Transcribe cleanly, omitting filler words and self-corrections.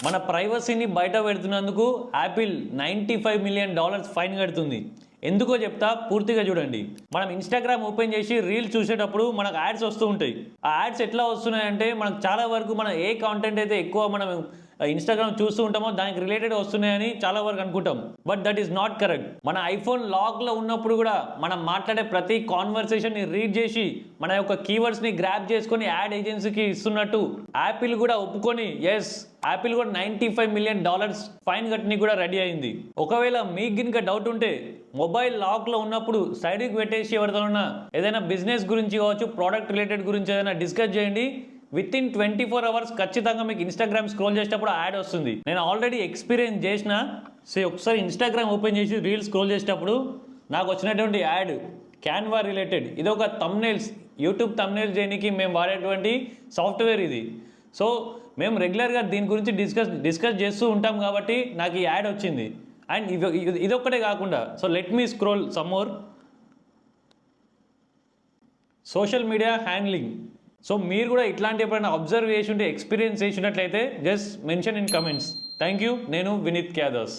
మన ప్రైవసీని బయట పెడుతున్నందుకు Apple $95 million fine కడుతుంది. ఎందుకో చెప్తా, పూర్తిగా చూడండి. మనం ఇన్స్టాగ్రామ్ ఓపెన్ చేసి రీల్స్ చూసేటప్పుడు మనకు యాడ్స్ వస్తూ ఉంటాయి. ఆ యాడ్స్ ఎట్లా వస్తున్నాయంటే మనకు చాలా వరకు మన ఏ కాంటెంట్ అయితే ఎక్కువ మనం ఇన్స్టాగ్రామ్ చూస్తూ ఉంటామో దానికి రిలేటెడ్ వస్తున్నాయని చాలా వరకు అనుకుంటాం. But that is not correct. మన ఐఫోన్ లాక్లో ఉన్నప్పుడు కూడా మనం మాట్లాడే ప్రతి కాన్వర్సేషన్ని రీడ్ చేసి మన యొక్క కీవర్డ్స్ని గ్రాప్ చేసుకొని యాడ్ ఏజెన్సీకి ఇస్తున్నట్టు యాపిల్ కూడా ఒప్పుకొని యాపిల్ కూడా $95 మిలియన్ ఫైన్ కట్టని కూడా రెడీ అయింది. ఒకవేళ మీకు గినక డౌట్ ఉంటే మొబైల్ లాక్లో ఉన్నప్పుడు సైడ్కి పెట్టేసి ఎవరితోనన్నా ఏదైనా బిజినెస్ గురించి కావచ్చు, ప్రోడక్ట్ రిలేటెడ్ గురించి ఏదైనా డిస్కస్ చేయండి. విత్ ఇన్ 24 అవర్స్ ఖచ్చితంగా మీకు ఇన్స్టాగ్రామ్ స్క్రోల్ చేసేటప్పుడు యాడ్ వస్తుంది. నేను ఆల్రెడీ ఎక్స్పీరియన్స్ చేసిన. ఒకసారి ఇన్స్టాగ్రామ్ ఓపెన్ చేసి రీల్స్ స్క్రోల్ చేసేటప్పుడు నాకు వచ్చినటువంటి యాడ్ క్యాన్వా రిలేటెడ్. ఇది ఒక థంబ్నెయిల్స్, యూట్యూబ్ థంబ్నెయిల్స్ చేయడానికి మేము వాడేటువంటి సాఫ్ట్వేర్ ఇది. సో మేము రెగ్యులర్గా దీని గురించి డిస్కస్ చేస్తూ ఉంటాం కాబట్టి నాకు ఈ యాడ్ వచ్చింది. అండ్ ఇదొక్కటే కాకుండా let me scroll some more. Social media handling. మీరు కూడా ఇట్లాంటి ఎప్పుడైనా అబ్జర్వ్ చేసి ఉంటే, ఎక్స్పీరియన్స్ చేసినట్లయితే just mention in comments. Thank you. నేను వినీత్ క్యాదర్స్.